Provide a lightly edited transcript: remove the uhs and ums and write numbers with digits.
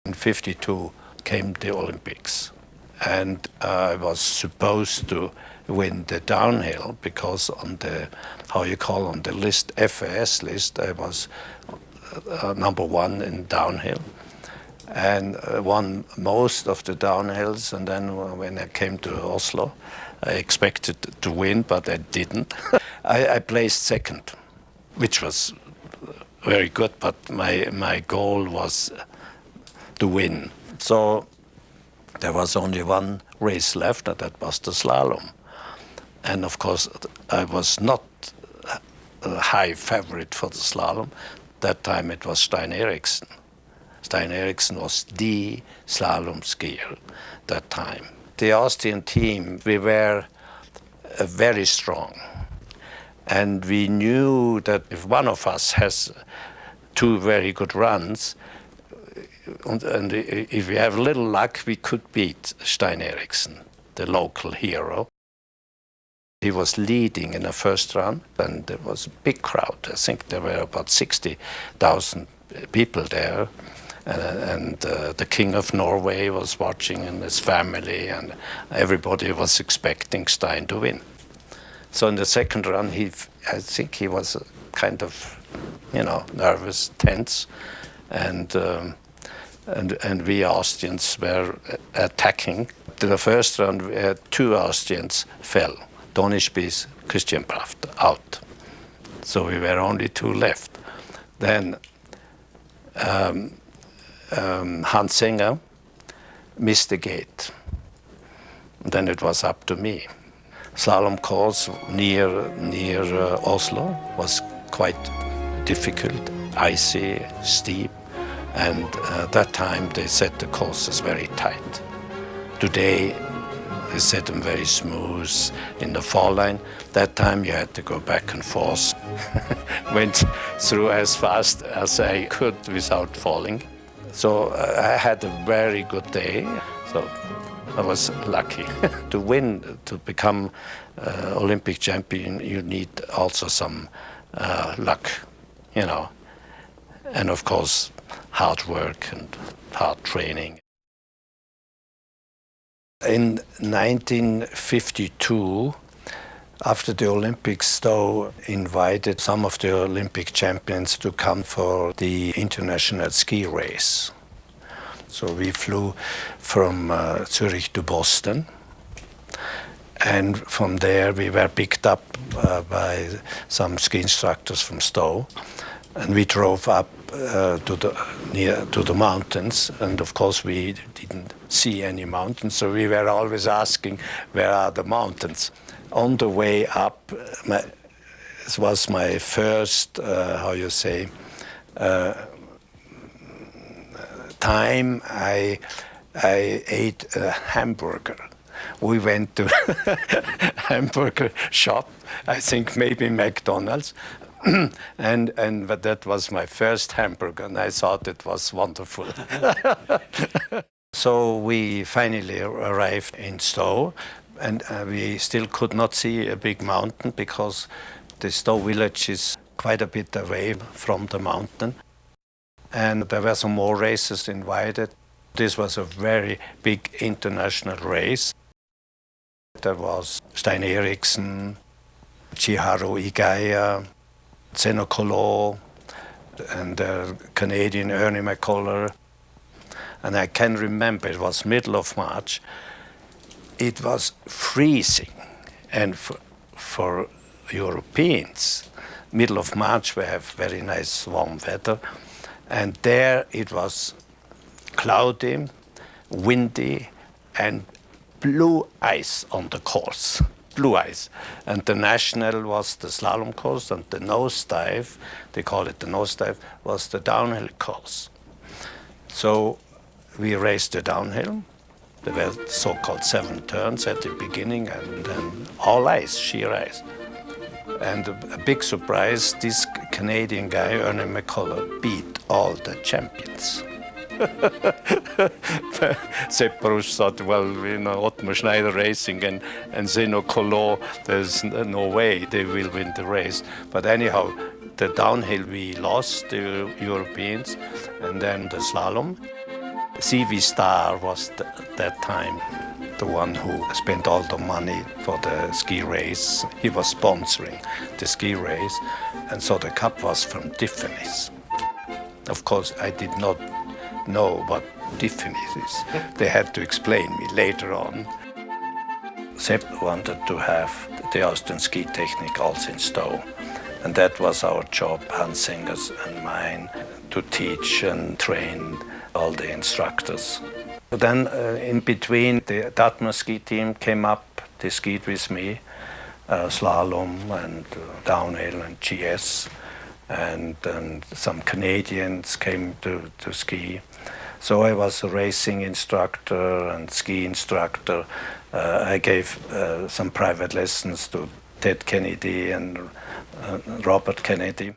In '52 came the Olympics, and I was supposed to win the downhill because on the, on the list, FAS list, I was number one in downhill and won most of the downhills. And then when I came to Oslo, I expected to win, but I didn't. I placed second, which was very good, but my goal was to win. So there was only one race left, and that was the slalom. And of course, I was not a high favorite for the slalom. That time it was Stein Eriksen. Stein Eriksen was the slalom skier that time. The Austrian team, we were very strong. And we knew that if one of us has two very good runs, and if we have a little luck, we could beat Stein Eriksen, the local hero. He was leading in the first run, and there was a big crowd. I think there were about 60,000 people there. And the King of Norway was watching, and his family, and everybody was expecting Stein to win. So in the second run, I think he was kind of, nervous, tense, and we Austrians were attacking. In the first run, we had two Austrians fell. Tony Spies, Christian Braft, out. So we were only two left. Then Hans Singer missed the gate. And then it was up to me. Slalom course near Oslo was quite difficult, icy, steep, and at that time they set the courses very tight. Today they set them very smooth in the fall line. That time you had to go back and forth. Went through as fast as I could without falling. So I had a very good day. So I was lucky. To win, to become Olympic champion, you need also some luck, and of course hard work and hard training. In 1952, after the Olympics, Stowe invited some of the Olympic champions to come for the international ski race. So we flew from Zurich to Boston, and from there we were picked up by some ski instructors from Stowe, and we drove up to the mountains, and of course we didn't see any mountains, so we were always asking, where are the mountains? On the way up, it was my first, time I ate a hamburger. We went to hamburger shop, I think maybe McDonald's, but that was my first hamburger, and I thought it was wonderful. So we finally arrived in Stowe, and we still could not see a big mountain because the Stowe village is quite a bit away from the mountain. And there were some more races invited. This was a very big international race. There was Stein Eriksen, Chiharu Igaya, Zeno Kolo, and the Canadian Ernie McCullough. And I can remember, it was middle of March. It was freezing, and for Europeans, middle of March we have very nice warm weather, and there it was cloudy, windy, and blue ice on the course, blue ice. And the national was the slalom course, and the nosedive, they call it the nosedive, was the downhill course. So we raced the downhill. There were so-called 7 turns at the beginning, and then all ice, sheer ice. And a big surprise, this Canadian guy, Ernie McCullough, beat all the champions. Sepp Bruch thought, well, Othmar, Schneider racing and Zeno Kolo, there's no way they will win the race. But anyhow, the downhill we lost, the Europeans, and then the slalom. CV Star was that time the one who spent all the money for the ski race. He was sponsoring the ski race, and so the cup was from Tiffany's. Of course, I did not know what Tiffany's is. They had to explain me later on. Sepp wanted to have the Austrian ski technique also in Stowe. And that was our job, Hans Singer's and mine, to teach and train all the instructors. But then in between, the Othmar ski team came up, they skied with me, slalom and downhill and GS. And some Canadians came to ski. So I was a racing instructor and ski instructor. I gave some private lessons to Ted Kennedy and Robert Kennedy.